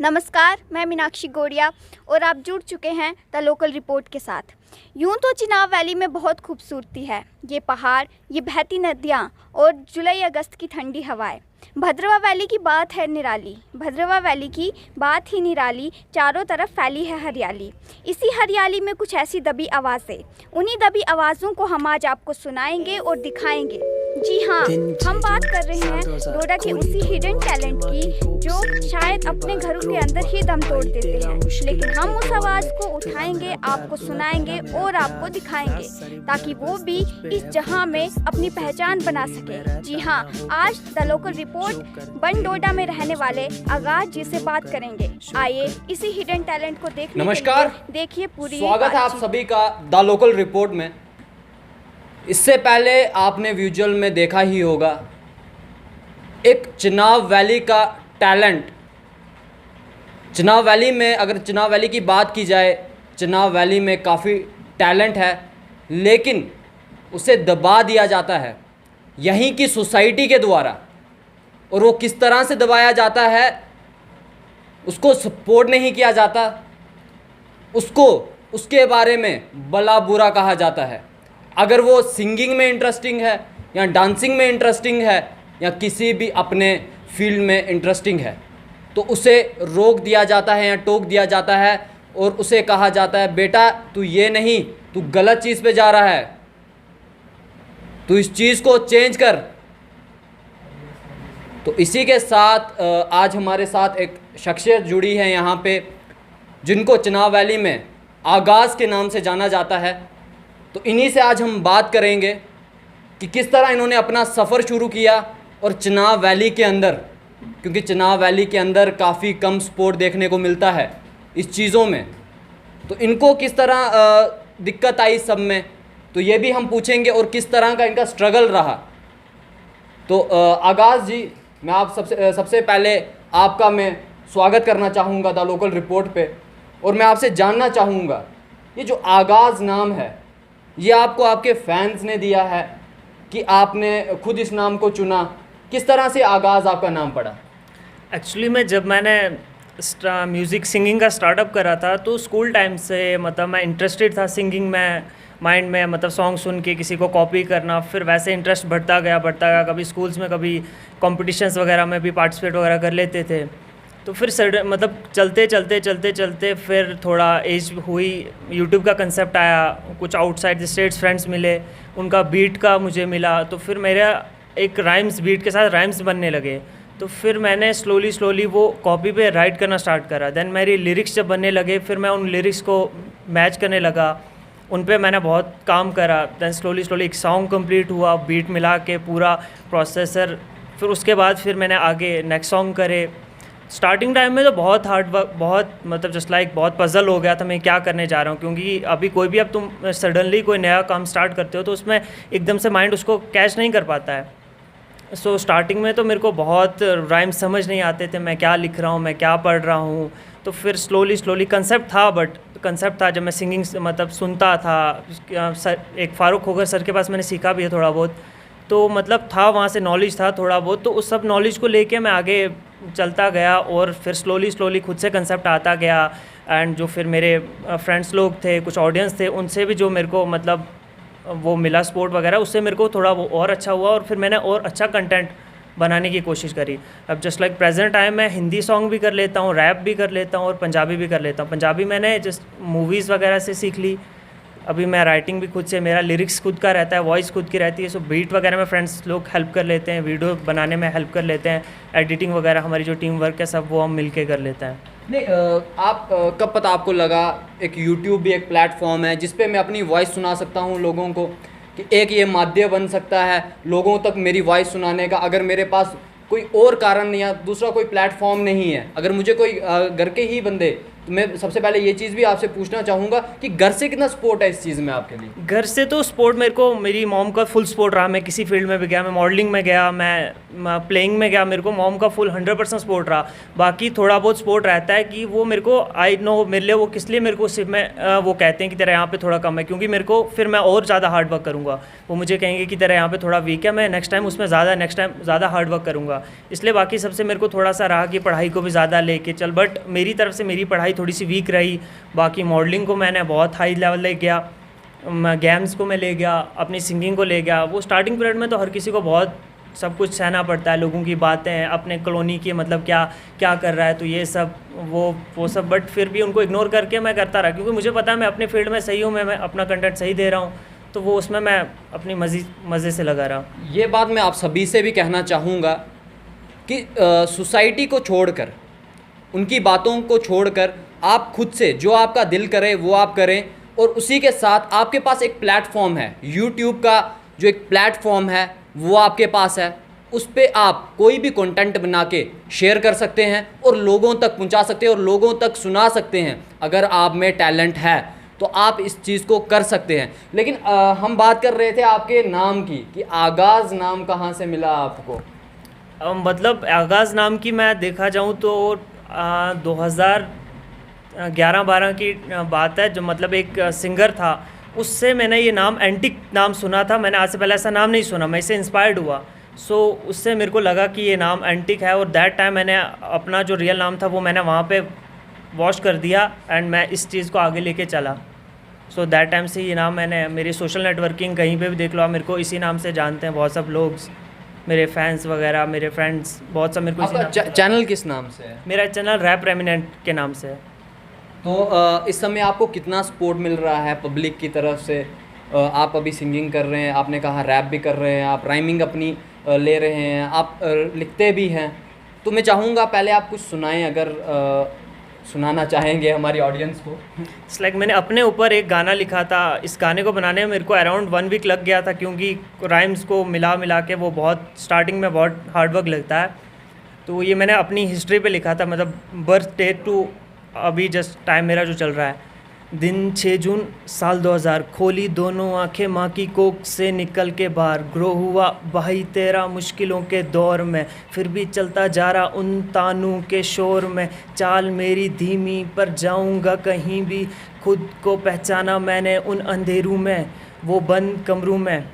नमस्कार, मैं मीनाक्षी गोड़िया और आप जुड़ चुके हैं द लोकल रिपोर्ट के साथ। यूं तो चिनाब वैली में बहुत खूबसूरती है, ये पहाड़, ये बहती नदियाँ और जुलाई अगस्त की ठंडी हवाएं। भद्रवाह वैली की बात है निराली, भद्रवाह वैली की बात ही निराली, चारों तरफ फैली है हरियाली। इसी हरियाली में कुछ ऐसी दबी आवाज़ें, उन्हीं दबी आवाज़ों को हम आज आपको सुनाएंगे और दिखाएंगे। जी हाँ, हम बात कर रहे हैं डोडा के उसी हिडन टैलेंट की जो शायद अपने घरों के अंदर ही दम तोड़ देते हैं, लेकिन हम उस आवाज़ को उठाएंगे, आपको सुनाएंगे और आपको दिखाएंगे ताकि वो भी इस जहां में अपनी पहचान बना सके। जी हाँ, आज द लोकल रिपोर्ट बन डोडा में रहने वाले आगाज जी से बात करेंगे। आइए इसी हिडन टैलेंट को देखने नमस्कार, के लिए देखिए पूरी स्वागत है आप सभी का द लोकल रिपोर्ट में। इससे पहले आपने विजुअल में देखा ही होगा एक चिनाब वैली का टैलेंट। चिनाब वैली में अगर चिनाब वैली की बात की जाए, चिनाब वैली में काफ़ी टैलेंट है, लेकिन उसे दबा दिया जाता है यहीं की सोसाइटी के द्वारा। और वो किस तरह से दबाया जाता है, उसको सपोर्ट नहीं किया जाता, उसको उसके बारे में भला बुरा कहा जाता है। अगर वो सिंगिंग में इंटरेस्टिंग है या डांसिंग में इंटरेस्टिंग है या किसी भी अपने फील्ड में इंटरेस्टिंग है, तो उसे रोक दिया जाता है या टोक दिया जाता है और उसे कहा जाता है, बेटा तू ये नहीं, तू गलत चीज़ पे जा रहा है, तू इस चीज़ को चेंज कर। तो इसी के साथ आज हमारे साथ एक शख्सियत जुड़ी है यहाँ पे, जिनको चिनाब वैली में आगाज़ के नाम से जाना जाता है। तो इन्हीं से आज हम बात करेंगे कि किस तरह इन्होंने अपना सफ़र शुरू किया और चिनाब वैली के अंदर, क्योंकि चिनाब वैली के अंदर काफ़ी कम सपोर्ट देखने को मिलता है इस चीज़ों में, तो इनको किस तरह दिक्कत आई सब में, तो ये भी हम पूछेंगे और किस तरह का इनका स्ट्रगल रहा। तो आगाज़ जी, मैं आप सबसे पहले आपका मैं स्वागत करना चाहूँगा द लोकल रिपोर्ट पे, और मैं आपसे जानना चाहूँगा ये जो आगाज़ नाम है, ये आपको आपके फैंस ने दिया है कि आपने खुद इस नाम को चुना? किस तरह से आगाज़ आपका नाम पड़ा? एक्चुअली मैं जब मैंने म्यूज़िक सिंगिंग का स्टार्टअप करा था, तो स्कूल टाइम से मतलब मैं इंटरेस्टेड था सिंगिंग में, माइंड में मतलब सॉन्ग सुन के किसी को कॉपी करना, फिर वैसे इंटरेस्ट बढ़ता गया। कभी स्कूल्स में, कभी कॉम्पिटिशन्स वगैरह में भी पार्टिसिपेट वगैरह कर लेते थे। तो फिर मतलब चलते फिर थोड़ा एज हुई, यूट्यूब का कंसेप्ट आया, कुछ आउटसाइड द स्टेट्स फ्रेंड्स मिले, उनका बीट का मुझे मिला, तो फिर मेरा एक राइम्स, बीट के साथ राइम्स बनने लगे। तो फिर मैंने स्लोली वो कॉपी पे राइट करना स्टार्ट करा। देन मेरी लिरिक्स जब बनने लगे, फिर मैं उन लिरिक्स को मैच करने लगा, उन पे मैंने बहुत काम करा। देन स्लोली एक सॉन्ग कंप्लीट हुआ, बीट मिला के पूरा प्रोसेसर। फिर उसके बाद फिर मैंने आगे नेक्स्ट सॉन्ग करे। स्टार्टिंग टाइम में तो बहुत हार्ड वर्क, बहुत मतलब जस्ट लाइक बहुत पजल हो गया था मैं क्या करने जा रहा हूँ, क्योंकि अभी कोई भी अब तुम सडनली कोई नया काम स्टार्ट करते हो तो उसमें एकदम से माइंड उसको कैच नहीं कर पाता है। सो स्टार्टिंग में तो मेरे को बहुत राइम समझ नहीं आते थे, मैं क्या लिख रहा हूँ, मैं क्या पढ़ रहा हूँ। तो फिर स्लोली कंसेप्ट था जब मैं सिंगिंग मतलब सुनता था, एक फारूक खोगर सर के पास मैंने सीखा भी है थोड़ा बहुत, तो मतलब था वहाँ से नॉलेज था थोड़ा बहुत। तो उस सब नॉलेज को लेके मैं आगे चलता गया और फिर स्लोली खुद से कंसेप्ट आता गया। एंड जो फिर मेरे फ्रेंड्स लोग थे, कुछ ऑडियंस थे, उनसे भी जो मेरे को मतलब वो मिला सपोर्ट वगैरह, उससे मेरे को थोड़ा वो और अच्छा हुआ और फिर मैंने और अच्छा कंटेंट बनाने की कोशिश करी। अब जस्ट लाइक प्रेजेंट टाइम मैं हिंदी सॉन्ग भी कर लेता हूँ, रैप भी कर लेता हूँ और पंजाबी भी कर लेता हूँ। पंजाबी मैंने जस्ट मूवीज़ वगैरह से सीख ली। अभी मैं राइटिंग भी खुद से, मेरा लिरिक्स खुद का रहता है, वॉइस खुद की रहती है। सो बीट वगैरह में फ्रेंड्स लोग हेल्प कर लेते हैं, वीडियो बनाने में हेल्प कर लेते हैं, एडिटिंग वगैरह हमारी जो टीम वर्क है सब वो हम मिल के कर लेते हैं। नहीं, आप कब पता आपको लगा एक यूट्यूब भी एक प्लेटफॉर्म है जिस पे मैं अपनी वॉइस सुना सकता हूँ लोगों को, कि एक ये माध्यम बन सकता है लोगों तक मेरी वॉइस सुनाने का? अगर मेरे पास कोई और कारण नहीं है, दूसरा कोई प्लेटफॉर्म नहीं है, अगर मुझे कोई घर के ही बंदे तो मैं सबसे पहले ये चीज़ भी आपसे पूछना चाहूँगा कि घर से कितना सपोर्ट है इस चीज़ में आपके लिए? घर से तो स्पोर्ट मेरे को, मेरी मॉम का फुल सपोर्ट रहा। मैं किसी फील्ड में भी गया, मैं मॉडलिंग में गया, मैं प्लेइंग में गया, मेरे को मॉम का फुल 100% सपोर्ट रहा। बाकी थोड़ा बहुत सपोर्ट रहता है कि वो मेरे को, आई नो मेरे लिए वो किस लिए मेरे को सिर्फ मैं वो कहते हैं कि तेरा यहाँ पे थोड़ा कम है, क्योंकि मेरे को फिर मैं और ज़्यादा हार्ड वर्क करूँगा। वो मुझे कहेंगे कि तेरा यहाँ पे थोड़ा वीक है, मैं नेक्स्ट टाइम ज़्यादा हार्ड वर्क करूँगा। इसलिए बाकी सबसे मेरे को थोड़ा सा रहा कि पढ़ाई को भी ज़्यादा लेके चल, बट मेरी तरफ से मेरी पढ़ाई थोड़ी सी वीक रही। बाकी मॉडलिंग को मैंने बहुत हाई लेवल ले गया, गेम्स को मैं ले गया, अपनी सिंगिंग को ले गया। वो स्टार्टिंग पीरियड में तो हर किसी को बहुत सब कुछ सहना पड़ता है, लोगों की बातें, अपने कॉलोनी की मतलब क्या क्या कर रहा है, तो ये सब वो सब, बट फिर भी उनको इग्नोर करके मैं करता रहा, क्योंकि मुझे पता है मैं अपने फील्ड में सही हूँ, मैं अपना कंटेंट सही दे रहा हूँ, तो वो उसमें मैं अपनी मज़े से लगा रहा। ये बात मैं आप सभी से भी कहना चाहूँगा कि सोसाइटी को छोड़कर, उनकी बातों को छोड़कर आप खुद से जो आपका दिल करे वो आप करें, और उसी के साथ आपके पास एक प्लेटफॉर्म है, यूट्यूब का जो एक प्लेटफॉर्म है वो आपके पास है। उस पे आप कोई भी कंटेंट बना के शेयर कर सकते हैं और लोगों तक पहुंचा सकते हैं और लोगों तक सुना सकते हैं। अगर आप में टैलेंट है तो आप इस चीज़ को कर सकते हैं। लेकिन हम बात कर रहे थे आपके नाम की, कि आगाज़ नाम कहाँ से मिला आपको? मतलब आगाज़ नाम की मैं देखा जाऊँ तो 2011-12 की बात है, जो मतलब एक सिंगर था, उससे मैंने ये नाम एंटिक नाम सुना था। मैंने आज से पहले ऐसा नाम नहीं सुना, मैं इससे इंस्पायर्ड हुआ। सो उससे मेरे को लगा कि ये नाम एंटिक है, और दैट टाइम मैंने अपना जो रियल नाम था वो मैंने वहाँ पे वॉश कर दिया, एंड मैं इस चीज़ को आगे लेके चला। सो दैट टाइम से ये नाम मैंने, मेरी सोशल नेटवर्किंग कहीं पे भी देख लो आप, मेरे को इसी नाम से जानते हैं बहुत सब लोग, मेरे फैंस वगैरह, मेरे फ्रेंड्स, बहुत सब मेरे को इसी नाम से। चैनल किस नाम से है? मेरा चैनल रैप रेमिनेंट के नाम से है। तो इस समय आपको कितना सपोर्ट मिल रहा है पब्लिक की तरफ से? आप अभी सिंगिंग कर रहे हैं, आपने कहा रैप भी कर रहे हैं, आप राइमिंग अपनी ले रहे हैं, आप लिखते भी हैं, तो मैं चाहूँगा पहले आप कुछ सुनाएं, अगर सुनाना चाहेंगे हमारी ऑडियंस को। इट्स लाइक मैंने अपने ऊपर एक गाना लिखा था। इस गाने को बनाने में मेरे को अराउंड 1 वीक लग गया था, क्योंकि राइम्स को मिला के वो बहुत स्टार्टिंग में बहुत हार्ड वर्क लगता है। तो ये मैंने अपनी हिस्ट्री पे लिखा था, मतलब बर्थ डे टू अभी जस्ट टाइम मेरा जो चल रहा है। दिन 6 जून साल 2000, खोली दोनों आंखें माँ की कोख से निकल के बाहर, ग्रो हुआ भाई तेरा मुश्किलों के दौर में, फिर भी चलता जा रहा उन तानों के शोर में, चाल मेरी धीमी पर जाऊंगा कहीं भी, खुद को पहचाना मैंने उन अंधेरों में, वो बंद कमरों में।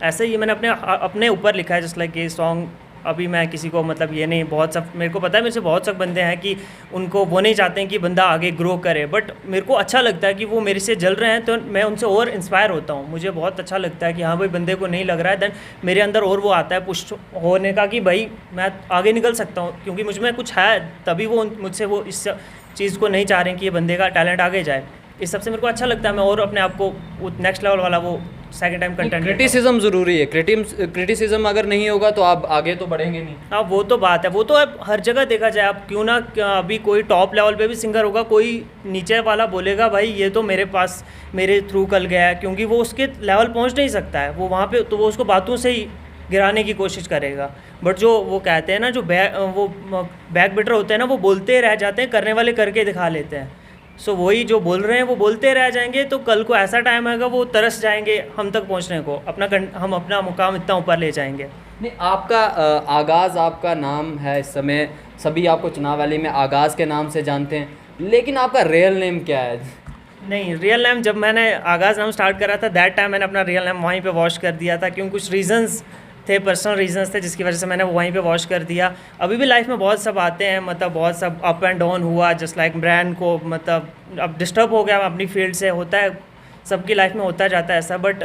ऐसे ही मैंने अपने ऊपर लिखा है, जस्ट लाइक ये सॉन्ग। अभी मैं किसी को मतलब ये नहीं, बहुत सब मेरे को पता है, मेरे से बहुत सब बंदे हैं कि उनको वो नहीं चाहते हैं कि बंदा आगे ग्रो करे, बट मेरे को अच्छा लगता है कि वो मेरे से जल रहे हैं, तो मैं उनसे और इंस्पायर होता हूँ। मुझे बहुत अच्छा लगता है कि हाँ भाई बंदे को नहीं लग रहा है, देन मेरे अंदर और वो आता है पुश होने का कि भाई मैं आगे निकल सकता हूँ, क्योंकि मुझ में कुछ है, तभी वो मुझसे वो इस चीज़ को नहीं चाह रहे हैं कि ये बंदे का टैलेंट आगे जाए। इस सबसे मेरे को अच्छा लगता है, मैं और अपने आप को नेक्स्ट लेवल वाला वो सेकंड टाइम कंटेंट। क्रिटिसिज्म ज़रूरी है, क्रिटिसिज्म अगर नहीं होगा तो आप आगे तो बढ़ेंगे नहीं। हाँ वो तो बात है, वो तो अब हर जगह देखा जाए, आप क्यों ना अभी कोई टॉप लेवल पे भी सिंगर होगा, कोई नीचे वाला बोलेगा भाई ये तो मेरे पास मेरे थ्रू कल गया है, क्योंकि वो उसके लेवल पहुंच नहीं सकता है वो वहाँ पे, तो वो उसको बातों से ही गिराने की कोशिश करेगा। बट जो वो कहते हैं ना, जो बैक बेटर होते हैं ना, वो बोलते रह जाते हैं, करने वाले करके दिखा लेते हैं। सो वही जो बोल रहे हैं वो बोलते रह जाएंगे, तो कल को ऐसा टाइम आएगा वो तरस जाएंगे हम तक पहुंचने को, हम अपना मुकाम इतना ऊपर ले जाएंगे। नहीं, आपका आगाज़, आपका नाम है, इस समय सभी आपको चुनाव वैली में आगाज़ के नाम से जानते हैं, लेकिन आपका रियल नेम क्या है? नहीं, रियल नेम जब मैंने आगाज़ नाम स्टार्ट करा था, दैट टाइम मैंने अपना रियल नेम वहीं पे वॉश कर दिया था, क्योंकि कुछ रीजंस थे, पर्सनल रीजंस थे, जिसकी वजह से मैंने वहीं पे वॉश कर दिया। अभी भी लाइफ में बहुत सब आते हैं, मतलब बहुत सब अप एंड डाउन हुआ, जस्ट लाइक ब्रांड को मतलब अब डिस्टर्ब हो गया अपनी फील्ड से, होता है सबकी लाइफ में, होता जाता है ऐसा। बट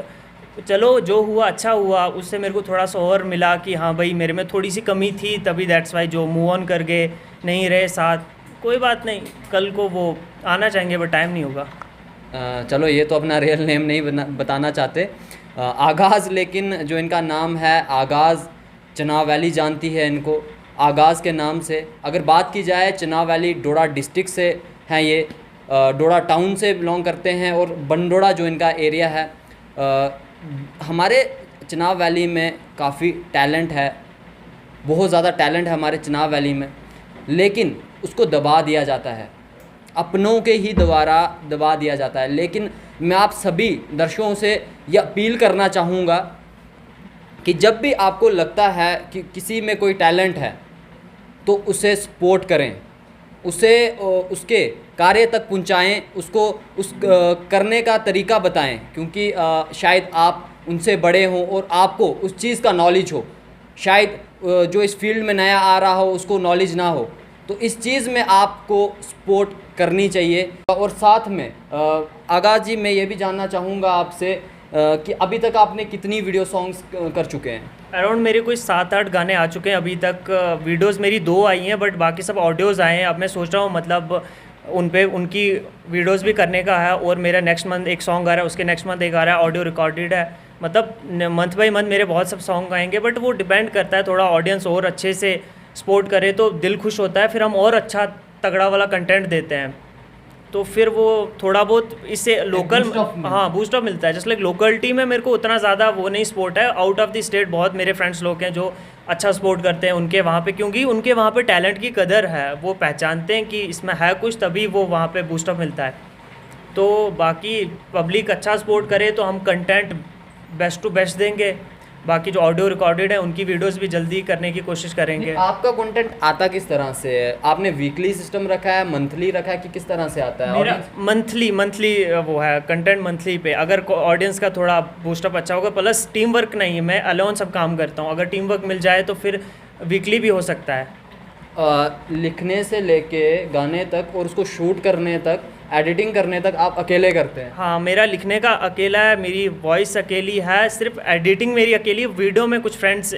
चलो जो हुआ अच्छा हुआ, उससे मेरे को थोड़ा सा और मिला कि हाँ भाई मेरे में थोड़ी सी कमी थी, तभी दैट्स वाई जो मूव ऑन कर गए, नहीं रहे साथ, कोई बात नहीं, कल को वो आना चाहेंगे बट टाइम नहीं होगा। चलो ये तो अपना रियल नेम नहीं बताना चाहते, आगाज़, लेकिन जो इनका नाम है आगाज़, चुनाव वैली जानती है इनको आगाज़ के नाम से। अगर बात की जाए, चुनाव वैली डोडा डिस्ट्रिक्ट से हैं, ये डोडा टाउन से बिलोंग करते हैं, और बंडोड़ा जो इनका एरिया है। हमारे चुनाव वैली में काफ़ी टैलेंट है, बहुत ज़्यादा टैलेंट है हमारे चुनाव वैली में, लेकिन उसको दबा दिया जाता है। अपनों के ही द्वारा दबा दिया जाता है। लेकिन मैं आप सभी दर्शकों से यह अपील करना चाहूँगा कि जब भी आपको लगता है कि किसी में कोई टैलेंट है तो उसे सपोर्ट करें, उसे उसके कार्य तक पहुंचाएं, उसको करने का तरीका बताएं, क्योंकि शायद आप उनसे बड़े हों और आपको उस चीज़ का नॉलेज हो, शायद जो इस फील्ड में नया आ रहा हो उसको नॉलेज ना हो। तो इस चीज़ में आपको सपोर्ट करनी चाहिए। और साथ में आगाज़ जी, मैं ये भी जानना चाहूँगा आपसे कि अभी तक आपने कितनी वीडियो सॉन्ग्स कर चुके हैं? अराउंड मेरे कोई 7-8 गाने आ चुके हैं अभी तक। वीडियोस मेरी 2 आई हैं, बट बाकी सब ऑडियोज़ आए हैं। अब मैं सोच रहा हूँ मतलब उनकी वीडियोस भी करने का है। और मेरा नेक्स्ट मंथ एक सॉन्ग आ रहा है, उसके नेक्स्ट मंथ एक आ रहा है, ऑडियो रिकॉर्डेड है। मतलब मंथ बाई मंथ मेरे बहुत सब सॉन्ग आएंगे, बट वो डिपेंड करता है, थोड़ा ऑडियंस और अच्छे से सपोर्ट करे तो दिल खुश होता है, फिर हम और अच्छा तगड़ा वाला कंटेंट देते हैं। तो फिर वो थोड़ा बहुत इससे लोकल बूस्ट अप मिलता है। जस्ट लाइक लोकलिटी में मेरे को उतना ज़्यादा वो नहीं सपोर्ट है। आउट ऑफ द स्टेट बहुत मेरे फ्रेंड्स लोग हैं जो अच्छा सपोर्ट करते हैं उनके वहाँ पे, क्योंकि उनके वहाँ पे टैलेंट की कदर है, वो पहचानते हैं कि इसमें है कुछ, तभी वो वहाँ पे बूस्ट अप मिलता है। तो बाकी पब्लिक अच्छा सपोर्ट करे तो हम कंटेंट बेस्ट टू बेस्ट देंगे। बाकी जो ऑडियो रिकॉर्डेड है उनकी वीडियोस भी जल्दी करने की कोशिश करेंगे। आपका कंटेंट आता किस तरह से है? आपने वीकली सिस्टम रखा है, मंथली रखा है, कि किस तरह से आता है? मेरा मंथली वो है कंटेंट, मंथली पे। अगर ऑडियंस का थोड़ा बूस्टअप अच्छा होगा, प्लस टीम वर्क नहीं है, मैं अलोन सब काम करता हूँ। अगर टीम वर्क मिल जाए तो फिर वीकली भी हो सकता है। लिखने से लेके गाने तक और उसको शूट करने तक, एडिटिंग करने तक आप अकेले करते हैं? हाँ, मेरा लिखने का अकेला है, मेरी वॉइस अकेली है, सिर्फ एडिटिंग मेरी अकेली। वीडियो में कुछ फ्रेंड्स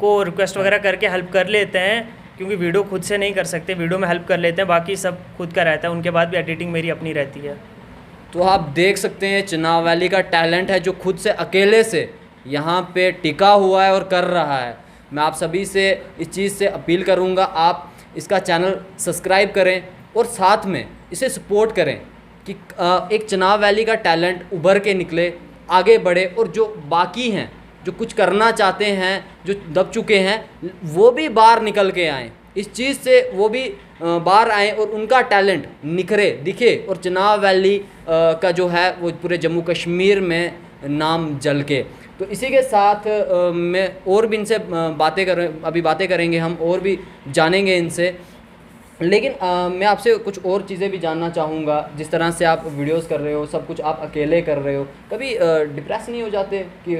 को रिक्वेस्ट वगैरह करके हेल्प कर लेते हैं, क्योंकि वीडियो खुद से नहीं कर सकते, वीडियो में हेल्प कर लेते हैं, बाकी सब खुद का रहता है। उनके बाद भी एडिटिंग मेरी अपनी रहती है। तो आप देख सकते हैं चिनाब वैली का टैलेंट है जो खुद से अकेले से यहाँ पे टिका हुआ है और कर रहा है। मैं आप सभी से इस चीज़ से अपील करूँगा, आप इसका चैनल सब्सक्राइब करें और साथ में इसे सपोर्ट करें कि एक चिनाब वैली का टैलेंट उभर के निकले, आगे बढ़े, और जो बाकी हैं, जो कुछ करना चाहते हैं, जो दब चुके हैं, वो भी बाहर निकल के आएँ। इस चीज़ से वो भी बाहर आएँ और उनका टैलेंट निखरे, दिखे, और चिनाब वैली का जो है वो पूरे जम्मू कश्मीर में नाम जल के। तो इसी के साथ मैं और भी इनसे बातें करेंगे हम, और भी जानेंगे इनसे। लेकिन मैं आपसे कुछ और चीज़ें भी जानना चाहूँगा। जिस तरह से आप वीडियोस कर रहे हो, सब कुछ आप अकेले कर रहे हो, कभी डिप्रेस नहीं हो जाते कि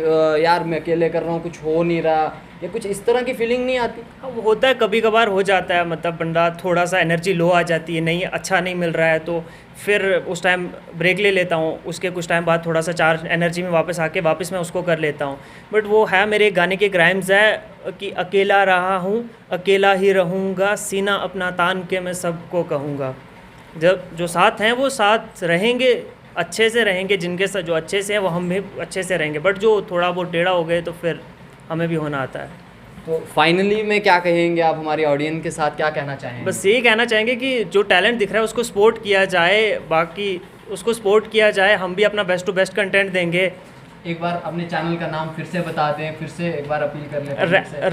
यार मैं अकेले कर रहा हूँ, कुछ हो नहीं रहा, या कुछ इस तरह की फीलिंग नहीं आती? हाँ, वो होता है, कभी कभार हो जाता है। मतलब बंदा थोड़ा सा एनर्जी लो आ जाती है, नहीं अच्छा नहीं मिल रहा है, तो फिर उस टाइम ब्रेक ले लेता हूँ। उसके कुछ टाइम बाद थोड़ा सा चार्ज एनर्जी में वापस आके वापस मैं उसको कर लेता हूँ। बट वो है, मेरे गाने के ग्राइम्स है कि अकेला रहा हूँ, अकेला ही रहूँगा, सीना अपना तान के मैं सबको कहूँगा। जब जो साथ हैं वो साथ रहेंगे, अच्छे से रहेंगे, जिनके साथ जो अच्छे से हैं वो हम भी अच्छे से रहेंगे। बट जो थोड़ा बहुत टेढ़ा हो गए तो फिर हमें भी होना आता है। तो फाइनली में क्या कहेंगे आप हमारी ऑडियंस के साथ, क्या कहना चाहेंगे? बस यही कहना चाहेंगे कि जो टैलेंट दिख रहा है उसको सपोर्ट किया जाए, बाकी उसको सपोर्ट किया जाए। हम भी अपना बेस्ट टू बेस्ट कंटेंट देंगे। एक बार अपने चैनल का नाम फिर से बता दें, फिर से एक बार अपील कर लें।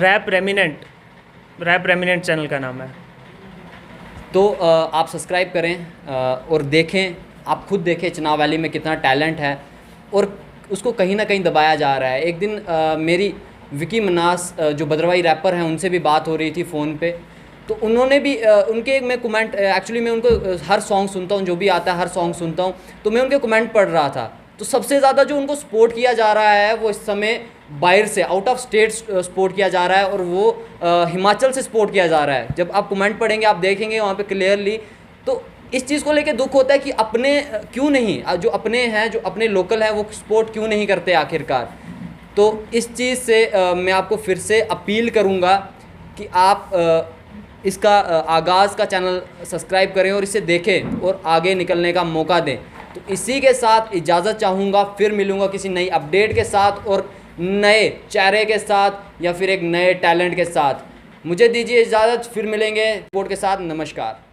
रैप रेमिनेंट चैनल का नाम है। तो आप सब्सक्राइब करें और देखें, आप खुद देखें चिनाब वैली में कितना टैलेंट है और उसको कहीं ना कहीं दबाया जा रहा है। एक दिन मेरी विकी मनास जो भद्रवाही रैपर हैं उनसे भी बात हो रही थी फ़ोन पे, तो उन्होंने भी उनके मैं कमेंट, एक्चुअली मैं उनको हर सॉन्ग सुनता हूँ, जो भी आता है हर सॉन्ग सुनता हूँ, तो मैं उनके कमेंट पढ़ रहा था। तो सबसे ज़्यादा जो उनको सपोर्ट किया जा रहा है वो इस समय बाहर से, आउट ऑफ स्टेट सपोर्ट किया जा रहा है, और वो हिमाचल से सपोर्ट किया जा रहा है। जब आप कमेंट पढ़ेंगे आप देखेंगे वहाँ पे क्लियरली, तो इस चीज़ को लेके दुख होता है कि अपने क्यों नहीं, जो अपने हैं, जो अपने लोकल हैं, वो सपोर्ट क्यों नहीं करते आखिरकार। तो इस चीज़ से मैं आपको फिर से अपील करूँगा कि आप इसका आगाज़ का चैनल सब्सक्राइब करें और इसे देखें और आगे निकलने का मौका दें। तो इसी के साथ इजाज़त चाहूँगा, फिर मिलूँगा किसी नई अपडेट के साथ और नए चेहरे के साथ या फिर एक नए टैलेंट के साथ। मुझे दीजिए इजाज़त, फिर मिलेंगे रिपोर्ट के साथ। नमस्कार।